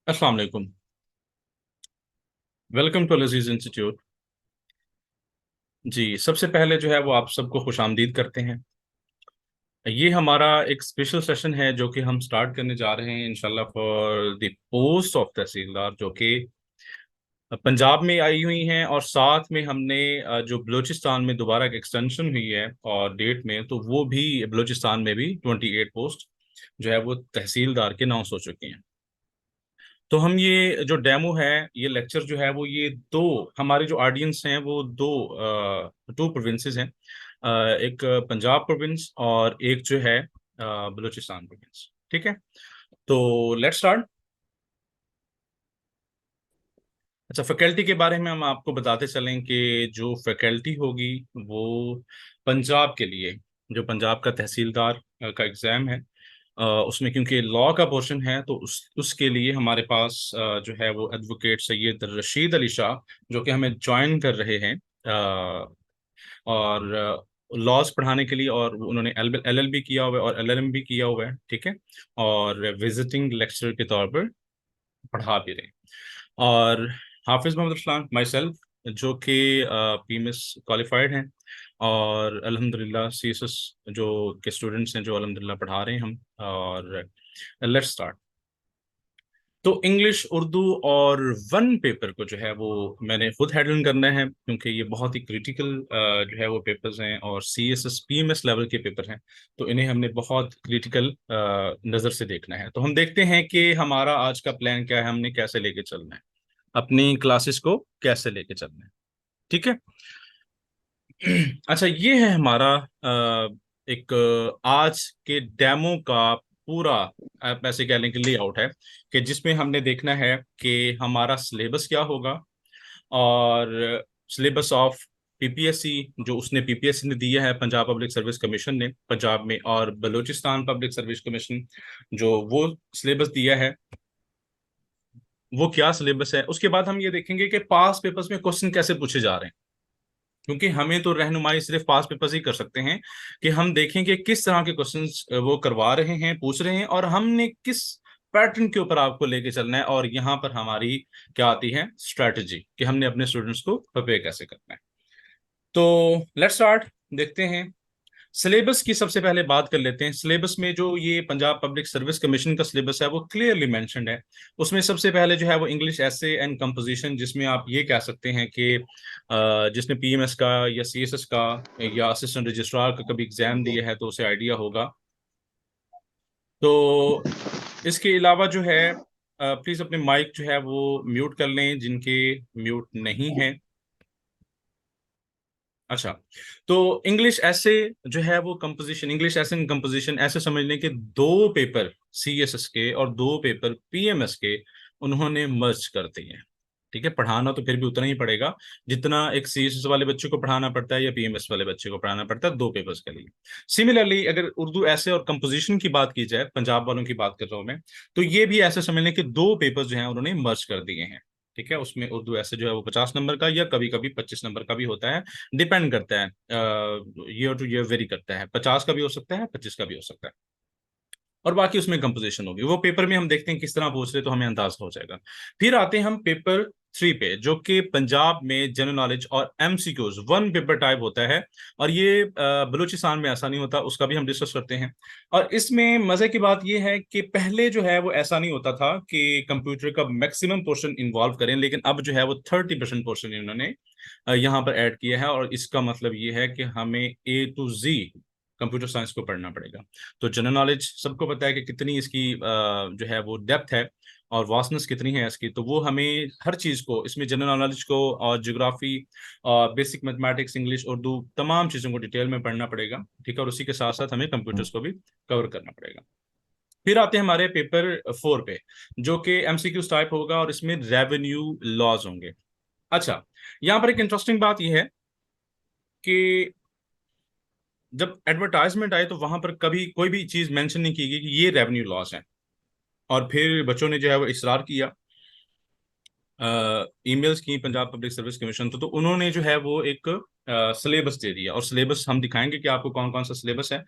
अस्सलाम वालेकुम। Welcome to लजीज इंस्टीट्यूट। जी, सबसे पहले जो है वो आप सबको खुशामदीद करते हैं। ये हमारा एक स्पेशल सेशन है जो कि हम स्टार्ट करने जा रहे हैं इंशाल्लाह फॉर द पोस्ट ऑफ तहसीलदार, जो कि पंजाब में आई हुई हैं, और साथ में हमने जो बलूचिस्तान में दोबारा एक एक्सटेंशन हुई है और डेट में, तो वो भी बलूचिस्तान में भी 28 पोस्ट जो है वो तहसीलदार के अनाउंस हो चुकी हैं। तो हम ये जो डेमो है, ये लेक्चर जो है वो ये दो, हमारे जो ऑडियंस हैं वो दो प्रोविंसेस हैं। एक पंजाब प्रोविंस और एक जो है बलूचिस्तान प्रोविंस। ठीक है, तो लेट्स स्टार्ट। अच्छा, फैकल्टी के बारे में हम आपको बताते चलें कि जो फैकल्टी होगी वो पंजाब के लिए, जो पंजाब का तहसीलदार का एग्ज़ाम है, उसमें क्योंकि लॉ का पोर्शन है, तो उसके लिए हमारे पास जो है वो एडवोकेट सैयद रशीद अली शाह, जो कि हमें ज्वाइन कर रहे हैं और लॉज पढ़ाने के लिए, और उन्होंने LLB किया हुआ है और LLM भी किया हुआ है। ठीक है, और विजिटिंग लेक्चरर के तौर पर पढ़ा भी रहे हैं। और हाफिज मोहम्मद अरसलान माई सेल्फ, जो कि PMS क्वालिफाइड हैं, और अल्हम्दुलिल्लाह CSS जो के स्टूडेंट्स हैं जो अल्हम्दुलिल्लाह पढ़ा रहे हैं हम। और लेट्स स्टार्ट। तो इंग्लिश, उर्दू और वन पेपर को जो है वो मैंने खुद हैंडल करना है, क्योंकि ये बहुत ही क्रिटिकल जो है वो पेपर्स हैं, और CSS PMS लेवल के पेपर हैं। तो इन्हें हमने बहुत क्रिटिकल नज़र से देखना है। तो हम देखते हैं कि हमारा आज का प्लान क्या है, हमने कैसे लेके चलना है, अपनी क्लासेस को कैसे लेके चलना है। ठीक है। अच्छा, ये है हमारा एक आज के डेमो का पूरा, आप ऐसे कह लें कि लेआउट है, कि जिसमें हमने देखना है कि हमारा सिलेबस क्या होगा, और सिलेबस ऑफ PPSC, जो उसने PPSC ने दिया है, पंजाब पब्लिक सर्विस कमीशन ने पंजाब में, और बलूचिस्तान पब्लिक सर्विस कमीशन जो वो सिलेबस दिया है, वो क्या सिलेबस है। उसके बाद हम ये देखेंगे कि पास पेपर्स में क्वेश्चन कैसे पूछे जा रहे हैं, क्योंकि हमें तो रहनुमाई सिर्फ पास पेपर्स ही कर सकते हैं, कि हम देखेंगे किस तरह के क्वेश्चंस वो करवा रहे हैं, पूछ रहे हैं, और हमने किस पैटर्न के ऊपर आपको लेके चलना है। और यहाँ पर हमारी क्या आती है, स्ट्रैटेजी, कि हमने अपने स्टूडेंट्स को प्रिपेयर कैसे करना है। तो लेट्स स्टार्ट, देखते हैं। सिलेबस की सबसे पहले बात कर लेते हैं। सिलेबस में जो ये पंजाब पब्लिक सर्विस कमीशन का सिलेबस है वो क्लियरली मेंशन्ड है। उसमें सबसे पहले जो है वो इंग्लिश एसे एंड कंपोजिशन, जिसमें आप ये कह सकते हैं कि जिसने PMS का या CSS का या असिस्टेंट रजिस्ट्रार का कभी एग्जाम दिया है तो उसे आइडिया होगा। तो इसके अलावा जो है, प्लीज अपने माइक जो है वो म्यूट कर लें जिनके म्यूट नहीं है। अच्छा, तो इंग्लिश ऐसे जो है वो कंपोजिशन, इंग्लिश ऐसे कंपोजिशन ऐसे समझ लें कि दो पेपर CSS के और दो पेपर PMS के उन्होंने मर्ज कर दिए हैं। ठीक है, पढ़ाना तो फिर भी उतना ही पड़ेगा जितना एक CSS वाले बच्चे को पढ़ाना पड़ता है या PMS वाले बच्चे को पढ़ाना पड़ता है, दो पेपर्स के लिए। सिमिलरली अगर उर्दू ऐसे और कंपोजिशन की बात की जाए, पंजाब वालों की बात कर रहा हूं मैं, तो ये भी ऐसे समझ लें कि दो पेपर्स जो हैं उन्होंने मर्ज कर दिए हैं। ठीक है, उसमें उर्दू ऐसे जो है वो 50 नंबर का या कभी कभी 25 नंबर का भी होता है, डिपेंड करता है, ईयर टू ईयर वेरी करता है, 50 का भी हो सकता है, 25 का भी हो सकता है। और बाकी उसमें कंपोजिशन होगी, वो पेपर में हम देखते हैं किस तरह पूछ रहे, तो हमें अंदाजा हो जाएगा। फिर आते हैं हम पेपर 3 पे, जो कि पंजाब में जनरल नॉलेज और MCQs वन पेपर टाइप होता है। और ये बलूचिस्तान में ऐसा नहीं होता, उसका भी हम डिस्कस करते हैं। और इसमें मजे की बात यह है कि पहले जो है वो ऐसा नहीं होता था कि कंप्यूटर का मैक्सिमम पोर्शन इन्वॉल्व करें, लेकिन अब जो है वो 30% पोर्शन इन्होंने यहाँ पर ऐड किया है। और इसका मतलब ये है कि हमें A to Z computer science को पढ़ना पड़ेगा। तो जनरल नॉलेज सबको पता है कि कितनी इसकी जो है वो डेप्थ है और वास्टनेस कितनी है इसकी, तो वो हमें हर चीज़ को इसमें, जनरल नॉलेज को और ज्योग्राफी और बेसिक मैथमेटिक्स, इंग्लिश, उर्दू, तमाम चीज़ों को डिटेल में पढ़ना पड़ेगा। ठीक है, और उसी के साथ साथ हमें कंप्यूटर्स को भी कवर करना पड़ेगा। फिर आते हैं हमारे पेपर 4 पे, जो कि MCQ टाइप होगा, और इसमें रेवेन्यू लॉज होंगे। अच्छा, यहाँ पर एक इंटरेस्टिंग बात यह है कि जब एडवर्टाइजमेंट आए तो वहां पर कभी कोई भी चीज मेंशन नहीं की गई कि ये रेवेन्यू लॉस है। और फिर बच्चों ने जो है वो इसरार किया, ईमेल्स की पंजाब पब्लिक सर्विस कमीशन, तो उन्होंने जो है वो एक सिलेबस दे दिया, और सिलेबस हम दिखाएंगे कि आपको कौन कौन सा सिलेबस है।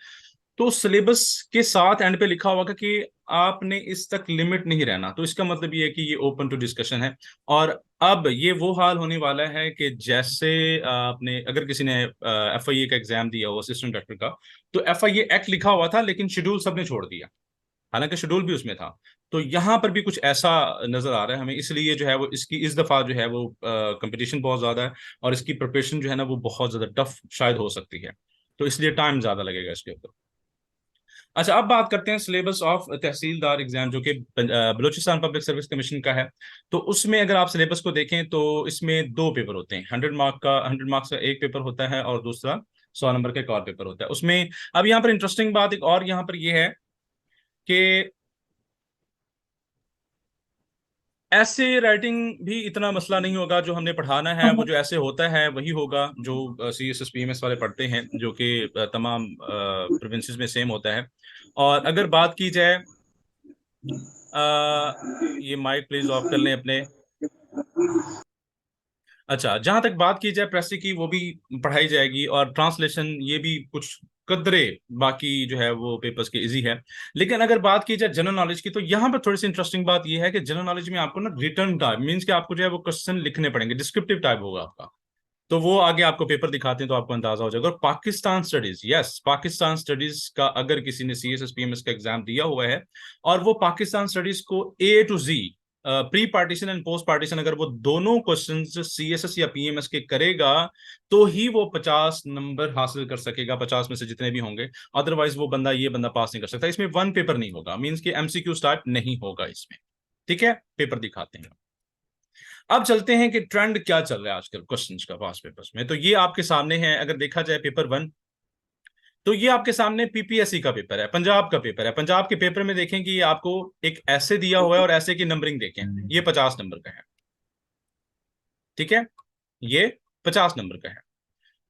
तो सिलेबस के साथ एंड पे लिखा होगा कि आपने इस तक लिमिट नहीं रहना। तो इसका मतलब ये है कि ये ओपन टू डिस्कशन है। और अब ये वो हाल होने वाला है कि जैसे आपने अगर किसी ने FIA का एग्जाम दिया हो असिस्टेंट डायरेक्टर का, तो FIA एक्ट लिखा हुआ था लेकिन शेड्यूल सबने छोड़ दिया, हालांकि शेड्यूल भी उसमें था। तो यहाँ पर भी कुछ ऐसा नजर आ रहा है हमें, इसलिए जो है वो इसकी इस दफा जो है वो कंपटीशन बहुत ज्यादा है और इसकी प्रिपरेशन जो है ना वो बहुत ज्यादा टफ शायद हो सकती है। तो इसलिए टाइम ज्यादा लगेगा इसके ऊपर। अच्छा, अब बात करते हैं सिलेबस ऑफ तहसीलदार एग्जाम, जो कि बलूचिस्तान पब्लिक सर्विस कमीशन का है। तो उसमें अगर आप सिलेबस को देखें तो इसमें दो पेपर होते हैं। 100 मार्क्स का एक पेपर होता है और दूसरा 100 नंबर का एक और पेपर होता है उसमें। अब यहाँ पर इंटरेस्टिंग बात एक और यहाँ पर यह है कि ऐसे राइटिंग भी इतना मसला नहीं होगा। जो हमने पढ़ाना है वो जो ऐसे होता है वही होगा जो CSS PMS वाले पढ़ते हैं, जो कि तमाम प्रोविंसेस में सेम होता है। और अगर बात की जाए, ये माइक प्लीज ऑफ कर लें अपने। अच्छा, जहां तक बात की जाए प्रेसी की, वो भी पढ़ाई जाएगी और ट्रांसलेशन ये भी कुछ कदरे बाकी जो है वो पेपर्स के इजी है। लेकिन अगर बात की जाए जनरल नॉलेज की, तो यहाँ पर थोड़ी सी इंटरेस्टिंग बात ये है कि जनरल नॉलेज में आपको ना रिटर्न टाइप मीन्स कि आपको जो है वो क्वेश्चन लिखने पड़ेंगे, डिस्क्रिप्टिव टाइप होगा आपका। तो वो आगे आपको पेपर दिखाते हैं तो आपको अंदाजा हो जाएगा। और Pakistan studies, yes, Pakistan studies का अगर किसी ने CSS PMS का एग्जाम दिया हुआ है और वो पाकिस्तान स्टडीज को A to Z, pre partition and post partition, अगर वो दोनों क्वेश्चन CSS या PMS के करेगा तो ही वो 50 नंबर हासिल कर सकेगा, 50 में से जितने भी होंगे। अदरवाइज वो बंदा ये बंदा पास नहीं कर सकता। इसमें वन पेपर नहीं होगा, मीन्स कि MCQ स्टार्ट नहीं होगा इसमें। ठीक है, पेपर दिखाते हैं। अब चलते हैं कि ट्रेंड क्या चल रहा है आजकल क्वेश्चंस का पास पेपर्स में। तो ये आपके सामने है, अगर देखा जाए पेपर 1, तो ये आपके सामने PPSC का पेपर है, पंजाब का पेपर है। पंजाब के पेपर में देखें कि ये आपको एक ऐसे दिया हुआ है और ऐसे की नंबरिंग देखें, ये 50 नंबर का है। ठीक है, ये 50 नंबर का है।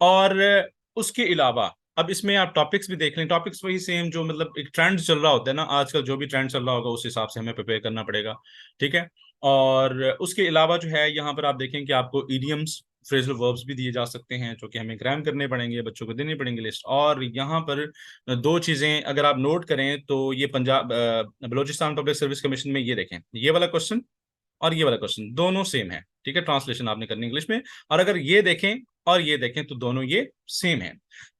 और उसके अलावा अब इसमें आप टॉपिक्स भी देख लें, टॉपिक्स वही सेम जो मतलब एक ट्रेंड चल रहा होता है ना आजकल, जो भी ट्रेंड चल रहा होगा उस हिसाब से हमें प्रिपेयर करना पड़ेगा। ठीक है। और उसके अलावा जो है यहाँ पर आप देखें कि आपको ईडियम्स, फ्रेजल वर्ब्स भी दिए जा सकते हैं, जो कि हमें ग्राम करने पड़ेंगे, बच्चों को देनी पड़ेंगे लिस्ट। और यहाँ पर दो चीजें अगर आप नोट करें तो ये Punjab Balochistan public service commission में ये देखें, ये वाला क्वेश्चन और ये वाला क्वेश्चन दोनों सेम है। ठीक है, ट्रांसलेशन आपने करनी इंग्लिश में। और अगर ये देखें और ये देखें तो दोनों ये सेम है।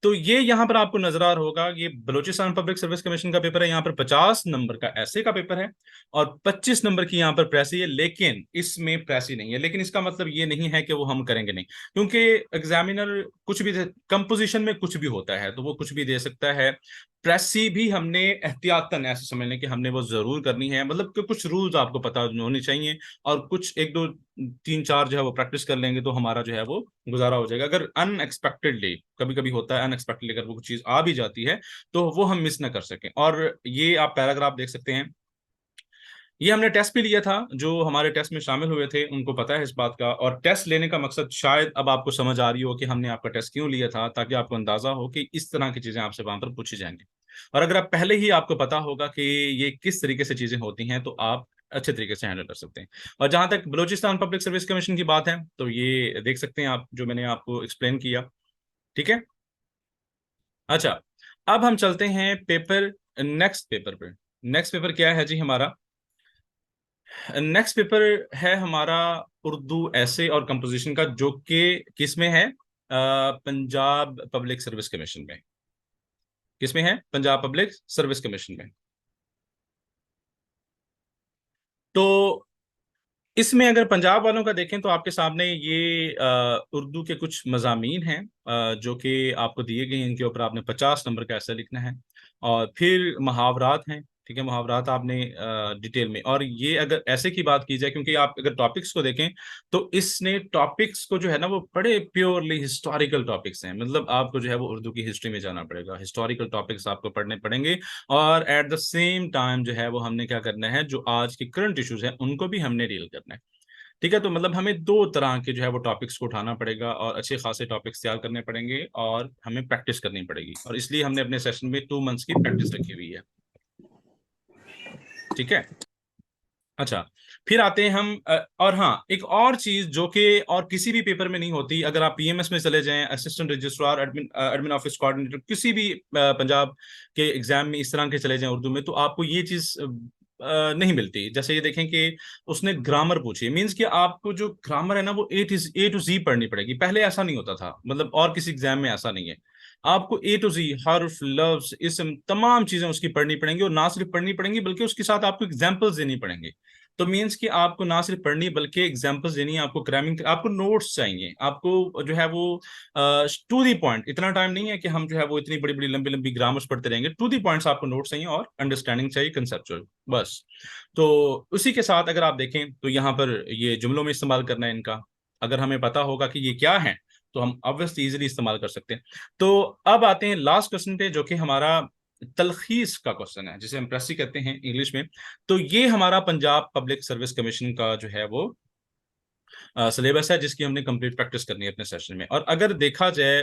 तो ये यहां पर आपको नजर आ रहा होगा, ये बलूचिस्तान पब्लिक सर्विस कमीशन का पेपर है। यहाँ पर 50 नंबर का ऐसे का पेपर है और 25 नंबर की यहाँ पर प्रेसी है, लेकिन इसमें प्रेसी नहीं है। लेकिन इसका मतलब ये नहीं है कि वो हम करेंगे नहीं, क्योंकि एग्जामिनर कुछ भी कंपोजिशन में कुछ भी होता है तो वो कुछ भी दे सकता है। प्रेसी भी हमने एहतियातन ऐसे समझ लें कि हमने वो जरूर करनी है, मतलब कि कुछ रूल्स आपको पता होने चाहिए और कुछ एक दो तीन चार जो है वो प्रैक्टिस कर लेंगे तो हमारा जो है वो गुजारा हो जाएगा। अगर अनएक्सपेक्टेडली, कभी कभी होता है अनएक्सपेक्टेडली, अगर वो कुछ चीज आ भी जाती है तो वो हम मिस ना कर सकें। और ये आप पैराग्राफ देख सकते हैं, ये हमने टेस्ट भी लिया था, जो हमारे टेस्ट में शामिल हुए थे उनको पता है इस बात का। और टेस्ट लेने का मकसद शायद अब आपको समझ आ रही हो कि हमने आपका टेस्ट क्यों लिया था, ताकि आपको अंदाजा हो कि इस तरह की चीजें आपसे वहां पर पूछी जाएंगी। और अगर आप पहले ही आपको पता होगा कि ये किस तरीके से चीजें होती हैं तो आप अच्छे तरीके से हैंडल कर सकते हैं। और जहां तक बलूचिस्तान पब्लिक सर्विस कमीशन की बात है तो ये देख सकते हैं आप, जो मैंने आपको एक्सप्लेन किया। ठीक है। अच्छा, अब हम चलते हैं पेपर, नेक्स्ट पेपर पे। नेक्स्ट पेपर क्या है जी हमारा? नेक्स्ट पेपर है हमारा उर्दू ऐसे और कंपोजिशन का, जो कि किस में है? पंजाब पब्लिक सर्विस कमीशन में। किस में है? पंजाब पब्लिक सर्विस कमीशन में। तो इसमें अगर पंजाब वालों का देखें तो आपके सामने ये उर्दू के कुछ मजामीन हैं जो कि आपको दिए गए हैं। इनके ऊपर आपने 50 नंबर का ऐसा लिखना है। और फिर मुहावरात हैं। ठीक है, मुहावरात आपने डिटेल में। और ये अगर ऐसे की बात की जाए, क्योंकि आप अगर टॉपिक्स को देखें तो इसने टॉपिक्स को जो है ना वो बड़े प्योरली हिस्टोरिकल टॉपिक्स हैं। मतलब आपको जो है वो उर्दू की हिस्ट्री में जाना पड़ेगा, हिस्टोरिकल टॉपिक्स आपको पढ़ने पड़ेंगे। और एट द सेम टाइम जो है वो हमने क्या करना है, जो आज के करंट इश्यूज हैं उनको भी हमने डील करना है। ठीक है, तो मतलब हमें दो तरह के जो है वो टॉपिक्स को उठाना पड़ेगा और अच्छे खासे टॉपिक्स तैयार करने पड़ेंगे और हमें प्रैक्टिस करनी पड़ेगी। और इसलिए हमने अपने सेशन में 2 मंथ्स की प्रैक्टिस रखी हुई है। ठीक है। अच्छा, फिर आते हैं हम और हाँ, एक और चीज जो कि और किसी भी पेपर में नहीं होती, अगर आप पीएमएस में चले जाएं, assistant registrar, admin office coordinator, किसी भी पंजाब के एग्जाम में इस तरह के चले जाएं उर्दू में, तो आपको ये चीज नहीं मिलती। जैसे ये देखें कि उसने ग्रामर पूछी, मींस कि आपको जो ग्रामर है ना वो ए टू जी पढ़नी पड़ेगी। पहले ऐसा नहीं होता था, मतलब और किसी एग्जाम में ऐसा नहीं है। आपको ए टू जी, हर्फ, लफ्ज, इसम, तमाम चीजें उसकी पढ़नी पड़ेंगी, और ना सिर्फ पढ़नी पड़ेंगी बल्कि उसके साथ आपको एग्जाम्पल्स देनी पड़ेंगे। तो मीन्स कि आपको ना सिर्फ पढ़नी बल्कि एग्जांपल्स देनी है, आपको क्रैमिंग, आपको नोट्स चाहिए, आपको जो है वो टू दी पॉइंट। इतना टाइम नहीं है कि हम जो है वो इतनी बड़ी बड़ी लंबी लंबी ग्रामर्स पढ़ते रहेंगे। टू दी पॉइंट्स आपको नोट्स चाहिए और अंडरस्टैंडिंग चाहिए, कंसेप्चुअल, बस। तो उसी के साथ अगर आप देखें तो यहाँ पर ये जुमलों में इस्तेमाल करना है इनका। अगर हमें पता होगा कि ये क्या है तो हम ऑब्वियसली इजीली इस्तेमाल कर सकते हैं। तो अब आते हैं लास्ट क्वेश्चन पे, जो कि हमारा तलखीस का क्वेश्चन है, जिसे हम प्रेसी कहते हैं इंग्लिश में। तो ये हमारा पंजाब पब्लिक सर्विस कमीशन का जो है वो सिलेबस है, जिसकी हमने कंप्लीट प्रैक्टिस करनी है अपने सेशन में। और अगर देखा जाए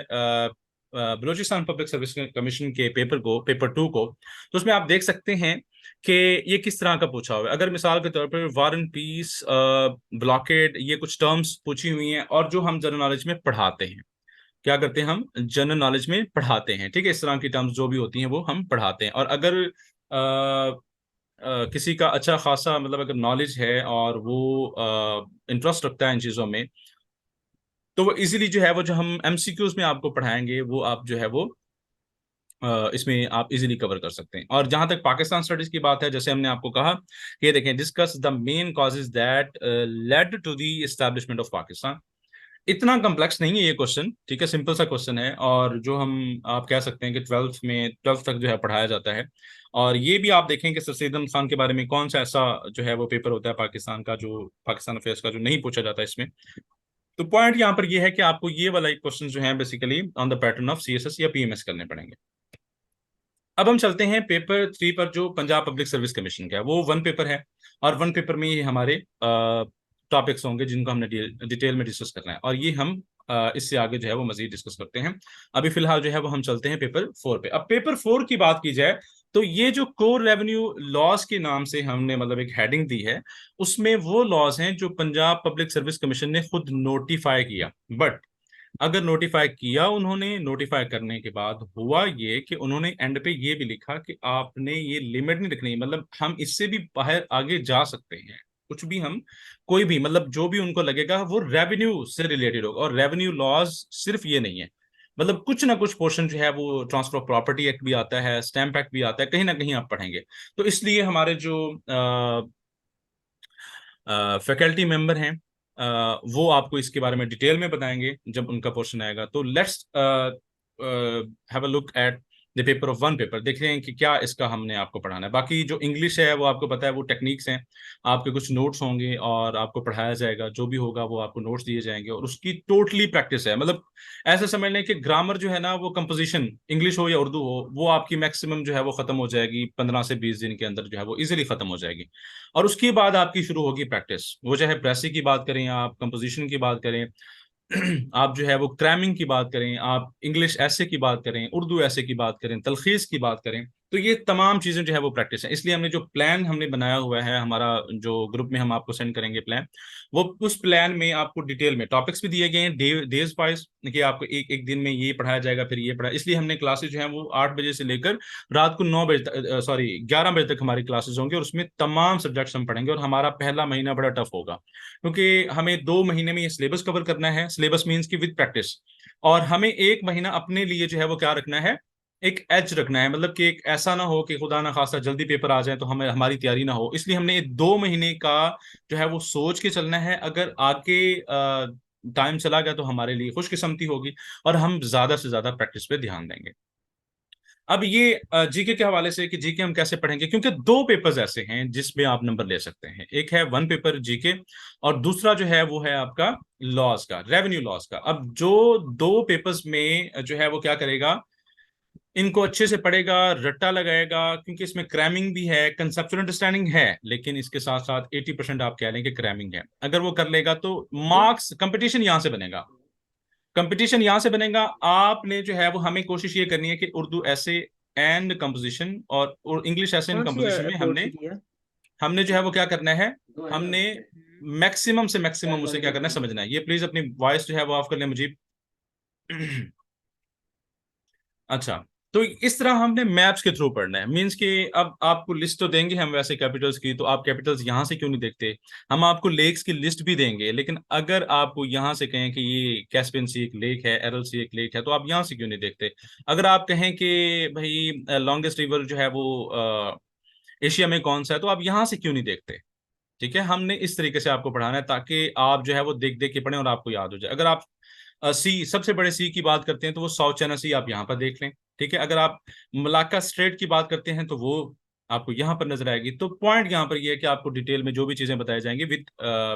बलूचिस्तान पब्लिक सर्विस कमीशन के पेपर को, पेपर 2 को, तो उसमें आप देख सकते हैं कि ये किस तरह का पूछा हुआ है। अगर मिसाल के तौर पर वार एंड पीस, ब्लॉकेड, ये कुछ टर्म्स पूछी हुई हैं, और जो हम जनरल नॉलेज में पढ़ाते हैं, क्या करते हैं हम जनरल नॉलेज में पढ़ाते हैं, ठीक है, इस तरह की टर्म्स जो भी होती हैं वो हम पढ़ाते हैं। और अगर किसी का अच्छा खासा मतलब अगर नॉलेज है और वो इंटरेस्ट रखता है इन चीज़ों में, तो वो इजीली जो है वो जो हम एमसीक्यूज में आपको पढ़ाएंगे वो आप जो है वो इसमें आप इजीली कवर कर सकते हैं। और जहां तक पाकिस्तान स्टडीज की बात है, जैसे हमने आपको कहा कि देखें, discuss the main causes that led to the establishment of Pakistan. इतना कम्प्लेक्स नहीं है ये क्वेश्चन, ठीक है, सिंपल सा क्वेश्चन है, और जो हम आप कह सकते हैं कि ट्वेल्थ तक जो है पढ़ाया जाता है। और ये भी आप देखें कि सर सैयद अहमद खान के बारे में कौन सा ऐसा जो है वो पेपर होता है पाकिस्तान का, जो पाकिस्तान अफेयर्स का, जो नहीं पूछा जाता इसमें। तो पॉइंट यहाँ पर ये है कि आपको ये वाला एक क्वेश्चन जो है basically on the pattern of CSS या पीएमएस करने पड़ेंगे। अब हम चलते हैं पेपर 3 पर, जो पंजाब पब्लिक सर्विस कमीशन का है। वो वन पेपर है, और वन पेपर में ये हमारे टॉपिक्स होंगे जिनको हमने डिटेल में डिस्कस करना है, और ये हम इससे आगे जो है वो मजीद डिस्कस करते हैं। अभी फिलहाल जो है वो हम चलते हैं पेपर 4 पे। अब पेपर 4 की बात की जाए तो ये जो कोर रेवेन्यू लॉज के नाम से हमने मतलब एक हेडिंग दी है, उसमें वो लॉज हैं जो पंजाब पब्लिक सर्विस कमीशन ने खुद नोटिफाई किया। बट अगर नोटिफाई किया, उन्होंने नोटिफाई करने के बाद हुआ ये कि उन्होंने एंड पे ये भी लिखा कि आपने ये लिमिट नहीं रखनी, मतलब हम इससे भी बाहर आगे जा सकते हैं, कुछ भी हम, कोई भी, मतलब जो भी उनको लगेगा वो रेवेन्यू से रिलेटेड होगा। और रेवेन्यू लॉज सिर्फ ये नहीं है, मतलब कुछ ना कुछ पोर्शन जो है वो ट्रांसफर ऑफ प्रॉपर्टी एक्ट भी आता है, स्टैंप एक्ट भी आता है, कहीं ना कहीं आप पढ़ेंगे। तो इसलिए हमारे जो फैकल्टी मेंबर हैं वो आपको इसके बारे में डिटेल में बताएंगे जब उनका पोर्शन आएगा। तो let's have a look at the paper of one paper, देख रहे हैं कि क्या इसका हमने आपको पढ़ाना है। बाकी जो इंग्लिश है वो आपको पता है, वो टेक्निक्स हैं, आपके कुछ नोट्स होंगे और आपको पढ़ाया जाएगा, जो भी होगा वो आपको नोट्स दिए जाएंगे, और उसकी टोटली प्रैक्टिस है। मतलब ऐसा समझ लें कि ग्रामर जो है ना, वो कंपोजिशन इंग्लिश हो या उर्दू हो, वो आपकी मैक्सिमम जो है वो खत्म हो जाएगी 15 से 20 दिन के अंदर, जो है वो इजीली खत्म हो जाएगी। और उसके बाद आपकी शुरू होगी प्रैक्टिस, वो चाहे प्रेसी की बात करें, आप कंपोजिशन की बात करें, आप जो है वो क्रैमिंग की बात करें, आप इंग्लिश ऐसे की बात करें, उर्दू ऐसे की बात करें, तलखीस की बात करें, तो ये तमाम चीजें जो है वो प्रैक्टिस है। इसलिए हमने जो प्लान हमने बनाया हुआ है, हमारा जो ग्रुप में हम आपको सेंड करेंगे प्लान, वो उस प्लान में आपको डिटेल में टॉपिक्स भी दिए गए हैं डेज वाइज, कि आपको एक एक दिन में ये पढ़ाया जाएगा, फिर ये पढ़ा। इसलिए हमने क्लासेज जो है वो 8 बजे से लेकर रात को 9 बजे तक, सॉरी 11 बजे तक हमारी क्लासेज होंगे, और उसमें तमाम सब्जेक्ट्स हम पढ़ेंगे। और हमारा पहला महीना बड़ा टफ होगा, क्योंकि हमें 2 महीने में ये सिलेबस कवर करना है, सिलेबस मीन्स की विद प्रैक्टिस। और हमें 1 महीना अपने लिए जो है वो क्या रखना है, एक एज रखना है, मतलब कि एक ऐसा ना हो कि खुदा ना खास्ता जल्दी पेपर आ जाए तो हमें हमारी तैयारी ना हो। इसलिए हमने 2 महीने का जो है वो सोच के चलना है। अगर आगे टाइम चला गया तो हमारे लिए खुशकिस्मती होगी, और हम ज्यादा से ज्यादा प्रैक्टिस पे ध्यान देंगे। अब ये जीके के हवाले से कि जीके हम कैसे पढ़ेंगे, क्योंकि 2 पेपर्स ऐसे हैं जिसमें आप नंबर ले सकते हैं। एक है वन पेपर जीके, और दूसरा जो है वो है आपका लॉज का, रेवेन्यू लॉज का। अब जो 2 पेपर्स में जो है वो क्या करेगा, इनको अच्छे से पढ़ेगा, रट्टा लगाएगा, क्योंकि इसमें क्रैमिंग भी है, कंसेप्चुअल अंडरस्टैंडिंग है, लेकिन इसके साथ साथ 80% आप कह लें कि क्रैमिंग है। अगर वो कर लेगा तो मार्क्स, कंपटीशन यहां से बनेगा, कंपटीशन यहां से बनेगा। आपने जो है वो, हमें कोशिश ये करनी है कि उर्दू ऐसे एंड कंपोजिशन और इंग्लिश ऐसे एंड कौन सी कंपोजिशन में हमने, अथॉरिटी दी है? हमने जो है वो क्या करना है, हमने मैक्सिमम से मैक्सिमम उसे क्या करना है, समझना है। ये प्लीज अपनी वॉइस जो है वो ऑफ कर लें मुझे। अच्छा, तो इस तरह हमने मैप्स के थ्रू पढ़ना है। मींस कि अब आपको लिस्ट तो देंगे हम वैसे कैपिटल्स की, तो आप कैपिटल्स यहाँ से क्यों नहीं देखते। हम आपको लेक्स की लिस्ट भी देंगे, लेकिन अगर आपको यहाँ से कहें कि ये कैस्पियन सी एक लेक है, एरल सी एक लेक है, तो आप यहाँ से क्यों नहीं देखते। अगर आप कहें कि भाई लॉन्गेस्ट रिवर जो है वो एशिया में कौन सा है, तो आप यहाँ से क्यों नहीं देखते। ठीक है, हमने इस तरीके से आपको पढ़ाना है ताकि आप जो है वो देख देख के पढ़ें और आपको याद हो जाए। अगर आप सी, सबसे बड़े सी की बात करते हैं तो वो साउथ चाइना सी आप यहाँ पर देख लें। ठीक है, अगर आप मलाक्का स्ट्रेट की बात करते हैं तो वो आपको यहाँ पर नजर आएगी। तो पॉइंट यहाँ पर ये है कि आपको डिटेल में जो भी चीजें बताई जाएंगी विद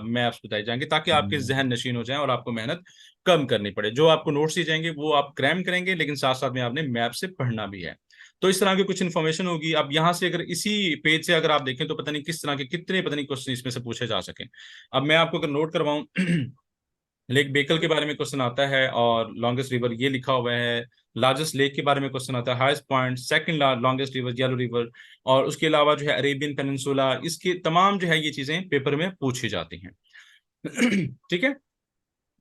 मैप्स बताई जाएंगी, ताकि आपके जहन नशीन हो जाए और आपको मेहनत कम करनी पड़े। जो आपको नोट्स दिए जाएंगे वो आप क्रैम करेंगे, लेकिन साथ साथ में आपने मैप से पढ़ना भी है। तो इस तरह की कुछ इन्फॉर्मेशन होगी। अब यहाँ से अगर इसी पेज से अगर आप देखें तो पता नहीं किस तरह के कितने पता नहीं क्वेश्चन इसमें से पूछे जा सके। अब मैं आपको अगर नोट करवाऊं, लेक बेकल के बारे में क्वेश्चन आता है, और लॉन्गेस्ट रिवर ये लिखा हुआ है। लार्जेस्ट लेक के बारे में क्वेश्चन आता है, highest point, second longest river yellow river, और उसके अलावा जो है अरेबियन पेनिनसुला, इसके तमाम जो है ये चीजें पेपर में पूछी जाती हैं। ठीक है,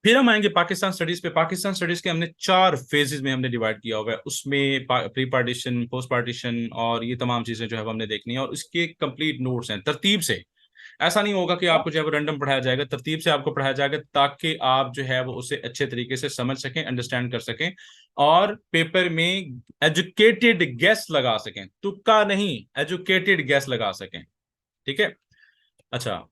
फिर हम आएंगे पाकिस्तान स्टडीज पे। पाकिस्तान स्टडीज के हमने 4 फेजेस में हमने डिवाइड किया हुआ है। उसमें प्री पार्टीशन, पोस्ट पार्टीशन और ये तमाम चीजें जो है वो हमने देखनी है, और उसके कंप्लीट नोट्स हैं तरतीब से। ऐसा नहीं होगा कि आपको जो है वो रैंडम पढ़ाया जाएगा, तरतीब से आपको पढ़ाया जाएगा ताकि आप जो है वो उसे अच्छे तरीके से समझ सकें, अंडरस्टैंड कर सकें, और पेपर में एजुकेटेड गेस लगा सकें, तुक्का नहीं, एजुकेटेड गेस लगा सकें। ठीक है, अच्छा,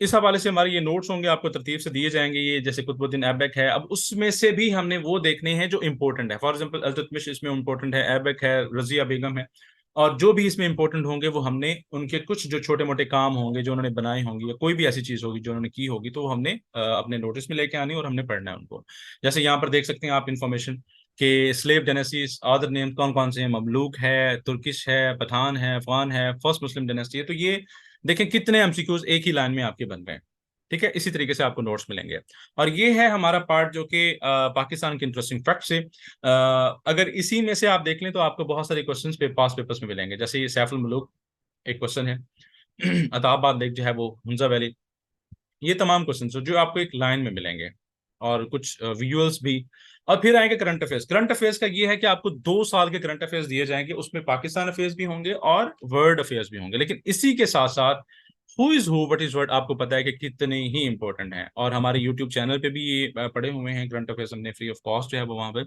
इस हवाले से हमारे ये नोट्स होंगे, आपको तरतीब से दिए जाएंगे। ये जैसे कुतुबुद्दीन ऐबक है, अब उसमें से भी हमने वो देखने हैं जो इंपॉर्टेंट है। फॉर एग्जांपल अल्तुतमिश इसमें इंपॉर्टेंट है, ऐबक है, रजिया बेगम है, और जो भी इसमें इंपॉर्टेंट होंगे वो हमने उनके कुछ जो छोटे मोटे काम होंगे जो उन्होंने बनाए होंगे, या कोई भी ऐसी चीज होगी जो उन्होंने की होगी, तो वो हमने अपने नोटिस में लेके आनी और हमने पढ़ना है उनको। जैसे यहाँ पर देख सकते हैं आप इंफॉर्मेशन कि स्लेव डायनेस्टीज, अदर नेम कौन कौन से हैं, ममलूक है, तुर्किश है, पठान है, अफगान है, फर्स्ट मुस्लिम डायनेस्टी है। तो ये देखें कितने एमसीक्यूज एक ही लाइन में आपके बन रहे हैं। ठीक है, इसी तरीके से आपको नोट्स मिलेंगे। और ये है हमारा पार्ट जो कि पाकिस्तान के इंटरेस्टिंग फैक्ट से, अगर इसी में से आप देख लें तो आपको बहुत सारे क्वेश्चंस पे पास पेपर्स में मिलेंगे। जैसे ये सैफुल मुलूक एक क्वेश्चन है, अताबाद लेक जो है वो, हुंजा वैली, ये तमाम क्वेश्चन जो आपको एक लाइन में मिलेंगे, और कुछ विजुअल्स भी। और फिर आएंगे करंट अफेयर्स। करंट अफेयर्स का ये है कि आपको 2 साल के करंट अफेयर्स दिए जाएंगे, उसमें पाकिस्तान अफेयर्स भी होंगे और वर्ल्ड अफेयर्स भी होंगे, लेकिन इसी के साथ साथ who is who, what is what, आपको पता है कि कितने ही इंपॉर्टेंट हैं। और हमारे यूट्यूब चैनल पे भी ये पड़े हुए हैं करंट अफेयर्स, हमने फ्री ऑफ कॉस्ट जो है वो वहाँ पे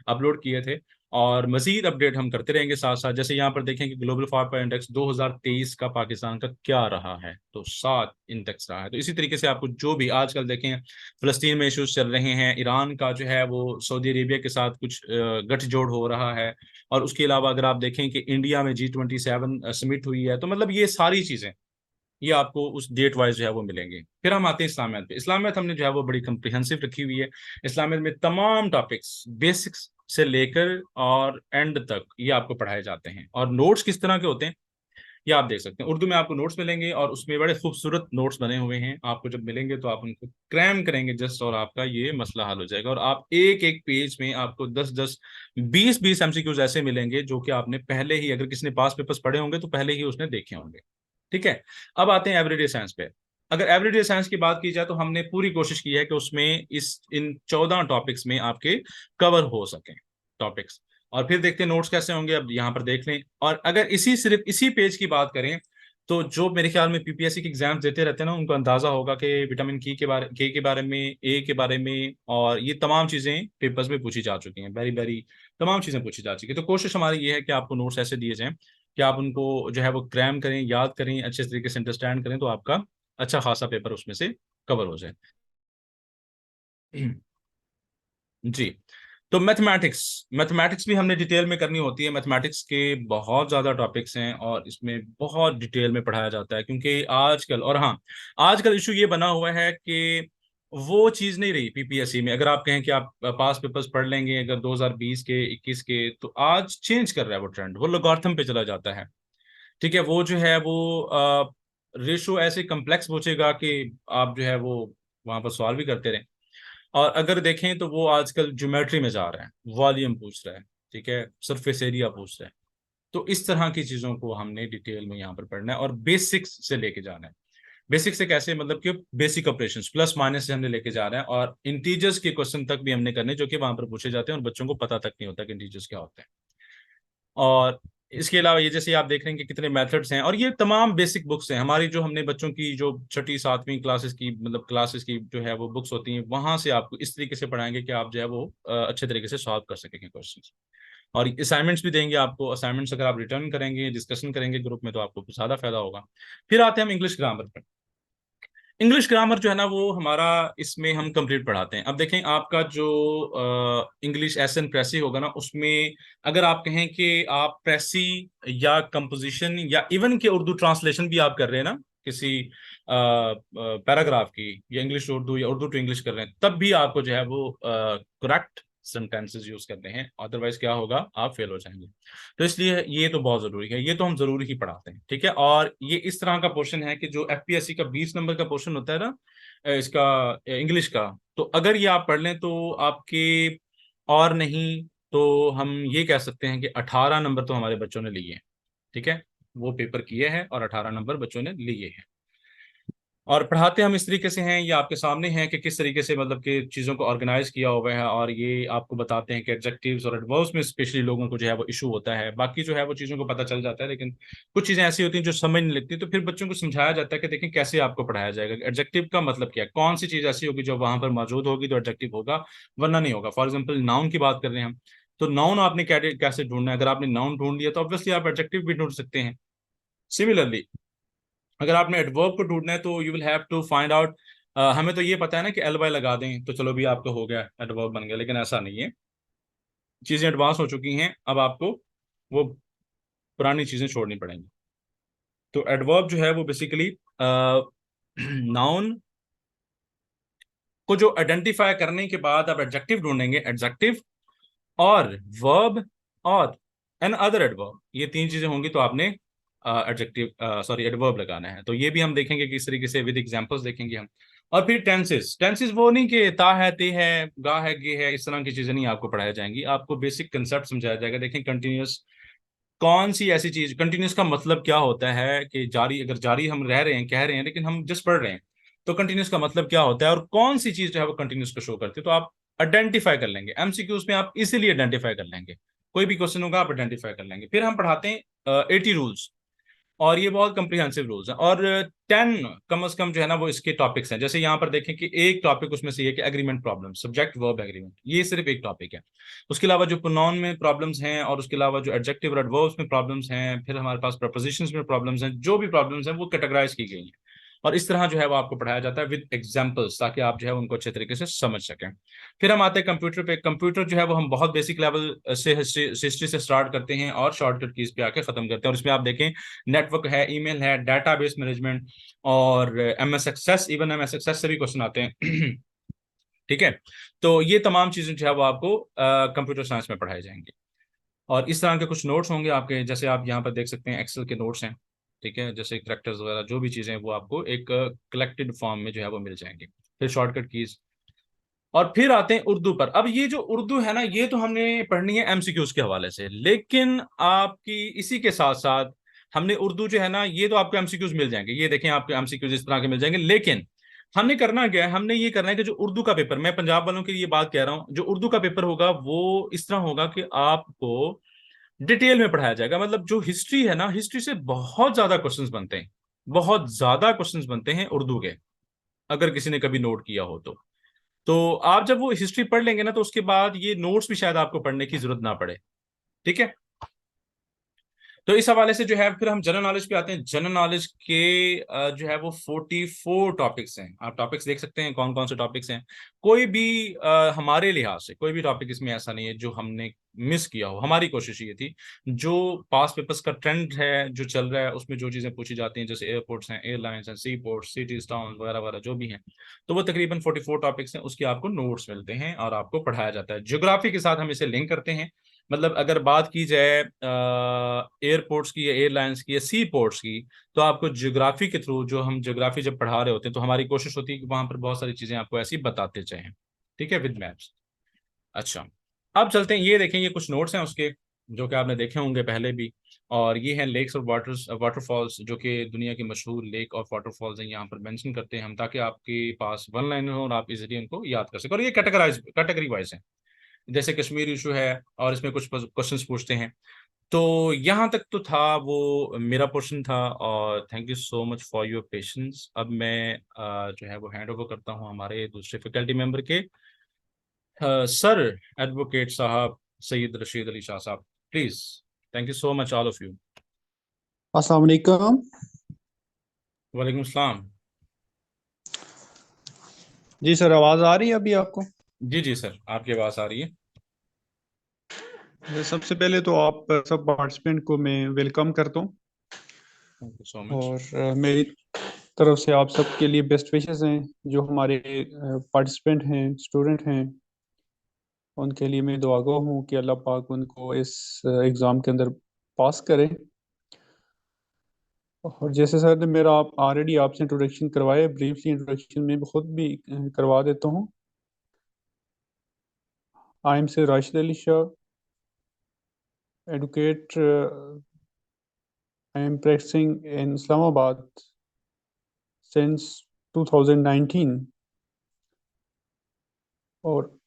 अपलोड किए थे। और मजीद अपडेट हम करते रहेंगे साथ साथ। जैसे यहाँ पर देखें कि ग्लोबल फायर इंडेक्स 2023 का पाकिस्तान का क्या रहा है, तो 7 इंडेक्स रहा है। तो इसी तरीके से आपको जो भी आजकल देखें फलस्तीन में इश्यूज चल रहे हैं, ईरान का जो है वो सऊदी अरेबिया के साथ कुछ गठजोड़ हो रहा है, और उसके अलावा अगर आप देखें कि इंडिया में G27 समिट हुई है, तो मतलब ये सारी चीजें ये आपको उस डेट वाइज जो है वो मिलेंगे। फिर हम आते हैं इस्लामियत पे। इस्लामियत हमने जो है वो बड़ी कम्प्रिहेंसिव रखी हुई है। इस्लामियत में तमाम टॉपिक्स बेसिक्स से लेकर और एंड तक ये आपको पढ़ाए जाते हैं। और नोट्स किस तरह के होते हैं ये आप देख सकते हैं। उर्दू में आपको नोट्स मिलेंगे, और उसमें बड़े खूबसूरत नोट्स बने हुए हैं। आपको जब मिलेंगे तो आप उनको क्रैम करेंगे जस्ट, और आपका ये मसला हल हो जाएगा। और आप एक एक पेज में आपको 10-10, 20-20 एमसीक्यूज ऐसे मिलेंगे जो कि आपने पहले ही, अगर किसी ने पास पेपर्स पढ़े होंगे तो पहले ही उसने देखे होंगे। ठीक है, अब आते हैं एवरीडे साइंस पे। अगर एवरीडे साइंस की बात की जाए तो हमने पूरी कोशिश की है कि उसमें इस इन 14 टॉपिक्स में आपके कवर हो सके टॉपिक्स। और फिर देखते हैं नोट्स कैसे होंगे, अब यहाँ पर देख लें। और अगर सिर्फ इसी पेज की बात करें तो जो मेरे ख्याल में पीपीएससी के एग्जाम देते रहते हैं ना, उनको अंदाजा होगा कि विटामिन के बारे में, ए के बारे में, और ये तमाम चीजें पेपर्स में पूछी जा चुकी हैं, वेरी वेरी तमाम चीजें पूछी जा चुकी है। तो कोशिश हमारी ये है कि आपको नोट्स ऐसे दिए जाएं कि आप उनको जो है वो क्रैम करें, याद करें, अच्छे तरीके से अंडरस्टैंड करें, तो आपका अच्छा खासा पेपर उसमें से कवर हो जाए। जी, तो मैथमेटिक्स, मैथमेटिक्स भी हमने डिटेल में करनी होती है। मैथमेटिक्स के बहुत ज़्यादा टॉपिक्स हैं और इसमें बहुत डिटेल में पढ़ाया जाता है, क्योंकि आजकल, और हाँ, आजकल इशू ये बना हुआ है कि वो चीज़ नहीं रही पीपीएससी में। अगर आप कहें कि आप पास पेपर्स पढ़ लेंगे अगर 2020 के, 21 के, तो आज चेंज कर रहा है वो ट्रेंड, वो लोगारिथम पे चला जाता है। ठीक है, वो जो है वो रेशो ऐसे कम्प्लेक्स पूछेगा कि आप जो है वो वहां पर सवाल भी करते रहें। और अगर देखें तो वो आजकल ज्योमेट्री में जा रहा है, वॉल्यूम पूछ रहा है, ठीक है, सरफेस एरिया पूछ रहा है। तो इस तरह की चीजों को हमने डिटेल में यहाँ पर पढ़ना है और बेसिक्स से लेके जाना है। बेसिक से कैसे, मतलब कि बेसिक ऑपरेशंस प्लस माइनस से हमने लेके जा रहे हैं, और इंटीजर्स के क्वेश्चन तक भी हमने करने जो कि वहां पर पूछे जाते हैं और बच्चों को पता तक नहीं होता कि इंटीजर्स क्या होते हैं। और इसके अलावा ये जैसे आप देख रहे हैं कि कितने मेथड्स हैं, और ये तमाम बेसिक बुक्स हैं हमारी, जो हमने बच्चों की जो छठी सातवीं क्लासेस की, मतलब क्लासेस की जो है वो बुक्स होती हैं, वहां से आपको इस तरीके से पढ़ाएंगे कि आप जो है वो अच्छे तरीके से सॉल्व कर सकेंगे क्वेश्चन। और असाइनमेंट्स भी देंगे आपको। असाइनमेंट्स अगर आप रिटर्न करेंगे, डिस्कशन करेंगे ग्रुप में, तो आपको ज्यादा फायदा होगा। फिर आते हैं हम इंग्लिश ग्रामर पर। इंग्लिश ग्रामर जो है ना वो हमारा, इसमें हम कंप्लीट पढ़ाते हैं। अब देखें आपका जो इंग्लिश एस एन प्रेसी होगा ना, उसमें अगर आप कहें कि आप प्रेसी या कंपोजिशन या इवन के उर्दू ट्रांसलेशन भी आप कर रहे हैं ना किसी पैराग्राफ की, या इंग्लिश टू उर्दू या उर्दू टू इंग्लिश कर रहे हैं, तब भी आपको जो है वो करेक्ट सेंटेंसेस यूज करने हैं, अदरवाइज क्या होगा, आप फेल हो जाएंगे। तो इसलिए ये तो बहुत जरूरी है, ये तो हम जरूरी ही पढ़ाते हैं, ठीक है। और ये इस तरह का पोर्शन है कि जो एफपीएससी का 20 नंबर का पोर्शन होता है ना इसका इंग्लिश का, तो अगर ये आप पढ़ लें तो आपके, और नहीं तो हम ये कह सकते हैं कि 18 नंबर तो हमारे बच्चों ने लिए हैं, ठीक है। वो पेपर किए हैं और 18 नंबर बच्चों ने लिए हैं। और पढ़ाते हम इस तरीके से हैं, ये आपके सामने हैं कि किस तरीके से मतलब कि चीज़ों को ऑर्गेनाइज किया हुआ है, और ये आपको बताते हैं कि एडजेक्टिव्स और एडवर्ब्स में स्पेशली लोगों को जो है वो इशू होता है। बाकी जो है वो चीज़ों को पता चल जाता है, लेकिन कुछ चीज़ें ऐसी होती हैं जो समझ नहीं लगती, तो फिर बच्चों को समझाया जाता है कि देखें कैसे आपको पढ़ाया जाएगा, एडजेक्टिव का मतलब क्या है, कौन सी चीज़ ऐसी होगी जो वहां पर मौजूद होगी तो एडजेक्टिव होगा, वरना नहीं होगा। फॉर एग्जाम्पल नाउन की बात कर रहे हैं हम, तो नाउन आपने कैसे ढूंढना है, अगर आपने नाउन ढूंढ लिया तो ऑब्वियसली आप एडजेक्टिव भी ढूंढ सकते हैं। सिमिलरली अगर आपने एडवर्ब को ढूंढना है तो you will have to find out, हमें तो ये पता है ना कि एल वाई लगा दें तो चलो भी आपका हो गया, एडवर्ब बन गया, लेकिन ऐसा नहीं है। चीजें एडवांस हो चुकी हैं, अब आपको वो पुरानी चीजें छोड़नी पड़ेंगी। तो एडवर्ब जो है वो बेसिकली नाउन को जो आइडेंटिफाई करने के बाद आप एडजेक्टिव ढूंढेंगे, एडजेक्टिव और वर्ब और एन अदर एडवर्ब, ये तीन चीजें होंगी तो आपने एडजेक्टिव सॉरी एडवर्ब लगाना है। तो ये भी हम देखेंगे किस तरीके से, विद एग्जांपल्स देखेंगे हम। और फिर टेंसेस, टेंसेस वो नहीं कि ता है, ते है, गा है, गे है, इस तरह की चीजें नहीं आपको पढ़ाई जाएंगी, आपको बेसिक कंसेप्ट समझाया जाएगा। देखें कंटिन्यूअस कौन सी ऐसी चीज, कंटिन्यूअस का मतलब क्या होता है कि जारी, अगर जारी हम रह रहे हैं, कह रहे हैं, लेकिन हम जस्ट पढ़ रहे हैं, तो कंटिन्यूअस का मतलब क्या होता है, और कौन सी चीज जो है वो कंटिन्यूअस को शो करती है, तो आप आइडेंटिफाई कर लेंगे। एमसीक्यूज में आप इसीलिए आइडेंटिफाई कर लेंगे, कोई भी क्वेश्चन होगा आप आइडेंटिफाई कर लेंगे। फिर हम पढ़ाते हैं 80 रूल्स, और ये बहुत कम्प्रिहेंसिव रूल्स हैं, और 10 कम से कम जो है ना वो इसके टॉपिक्स हैं। जैसे यहाँ पर देखें कि एक टॉपिक उसमें से ये कि agreement problem, subject verb agreement, ये सिर्फ एक टॉपिक है। उसके अलावा जो प्रोनाउन में प्रॉब्लम्स हैं, और उसके अलावा जो एडजेक्टिव और एडवर्ब्स में प्रॉब्लम्स हैं, फिर हमारे पास प्रपोजिशंस में प्रॉब्लम्स हैं, जो भी प्रॉब्लम्स हैं वो कैटेगराइज की गई हैं, और इस तरह जो है वो आपको पढ़ाया जाता है विद एग्जाम्पल्स, ताकि आप जो है उनको अच्छे तरीके से समझ सकें। फिर हम आते हैं कंप्यूटर पे। कंप्यूटर जो है वो हम बहुत बेसिक लेवल से हिस्ट्री से स्टार्ट करते हैं और शॉर्टकट कीज पे आके खत्म करते हैं। और इसमें आप देखें नेटवर्क है, ईमेल है, डेटाबेस मैनेजमेंट, और MS access, even MS access से भी क्वेश्चन आते हैं ठीक है। तो ये तमाम चीजें जो है वो आपको कंप्यूटर साइंस में पढ़ाई जाएंगी। और इस तरह के कुछ नोट्स होंगे आपके, जैसे आप यहाँ पर देख सकते हैं एक्सेल के नोट्स हैं, ठीक है, जैसे करेक्टर्स वगैरह जो भी चीजें हैं वो आपको एक कलेक्टेड फॉर्म में जो है वो मिल जाएंगे। फिर शॉर्टकट कीज, और फिर आते हैं उर्दू पर। अब ये जो उर्दू है ना, ये तो हमने पढ़नी है एमसीक्यूज के हवाले से, लेकिन आपकी इसी के साथ साथ हमने उर्दू जो है ना, ये तो आपको एमसीक्यूज मिल जाएंगे, ये देखें आपको एमसीक्यूज इस तरह के मिल जाएंगे, लेकिन हमने करना क्या है, हमने ये करना है कि जो उर्दू का पेपर, मैं पंजाब वालों के लिए बात कह रहा हूं, जो उर्दू का पेपर होगा वो इस तरह होगा कि आपको डिटेल में पढ़ाया जाएगा। मतलब जो हिस्ट्री है ना, हिस्ट्री से बहुत ज्यादा क्वेश्चंस बनते हैं, बहुत ज्यादा क्वेश्चंस बनते हैं उर्दू के, अगर किसी ने कभी नोट किया हो तो आप जब वो हिस्ट्री पढ़ लेंगे ना, तो उसके बाद ये नोट्स भी शायद आपको पढ़ने की जरूरत ना पड़े, ठीक है। तो इस हवाले से जो है फिर हम जनरल नॉलेज पे आते हैं। जनरल नॉलेज के जो है वो 44 टॉपिक्स हैं, आप टॉपिक्स देख सकते हैं कौन कौन से टॉपिक्स हैं। कोई भी हमारे लिहाज से कोई भी टॉपिक इसमें ऐसा नहीं है जो हमने मिस किया हो। हमारी कोशिश ये थी, जो पास पेपर्स का ट्रेंड है जो चल रहा है, उसमें जो चीजें पूछी जाती हैं, जैसे एयरपोर्ट्स हैं, एयरलाइंस हैं, सी पोर्ट्स, सिटीज, टाउन वगैरह वगैरह जो भी हैं, तो वो तकरीबन 44 टॉपिक्स हैं, उसके आपको नोट्स मिलते हैं और आपको पढ़ाया जाता है। ज्योग्राफी के साथ हम इसे लिंक करते हैं। मतलब अगर बात की जाए एयरपोर्ट्स की या एयरलाइंस की या सी पोर्ट्स की, तो आपको ज्योग्राफी के थ्रू, जो हम ज्योग्राफी जब पढ़ा रहे होते हैं, तो हमारी कोशिश होती है कि वहां पर बहुत सारी चीजें आपको ऐसी बताते जाएं, ठीक है, विद मैप्स। अच्छा, अब चलते हैं, ये देखें, ये कुछ नोट्स हैं उसके जो कि आपने देखे होंगे पहले भी। और ये है लेक्स और वाटरफॉल्स, जो कि दुनिया की मशहूर लेक और वाटरफॉल्स हैं, यहाँ पर मेंशन करते हैं हम, ताकि आपके पास वन लाइन हो और आप इजीली उनको याद कर सकें। और ये कैटेगरी वाइज है, जैसे कश्मीर इशू है और इसमें कुछ क्वेश्चंस पूछते हैं। तो यहाँ तक तो था, वो मेरा पोर्शन था। और thank you so much for your patience. अब मैं जो है वो हैंड ओवर करता हूँ हमारे दूसरे फैकल्टी मेंबर के, सर एडवोकेट साहब सैयद रशीद अली शाह साहब, please. Thank you so much all of you. अस्सलाम वालेकुम। वालेकुम सलाम। जी सर, आवाज़ आ रही है अभी आपको? जी जी सर, आपकी आवाज़ आ रही है। सबसे पहले तो आप सब पार्टिसिपेंट को मैं वेलकम करता हूँ। Thank you so much. और मेरी तरफ से आप सबके लिए बेस्ट विशेस हैं। जो हमारे पार्टिसिपेंट हैं, स्टूडेंट हैं, उनके लिए मैं दुआगो हूँ कि अल्लाह पाक उनको इस एग्ज़ाम के अंदर पास करें। और जैसे सर ने मेरा आप ऑलरेडी आपसे इंट्रोडक्शन करवाया, ब्रीफली इंट्रोडक्शन में खुद भी करवा देता हूँ। आई एम से Rashid Ali Shah, advocate. I am practicing in Islamabad since 2019। और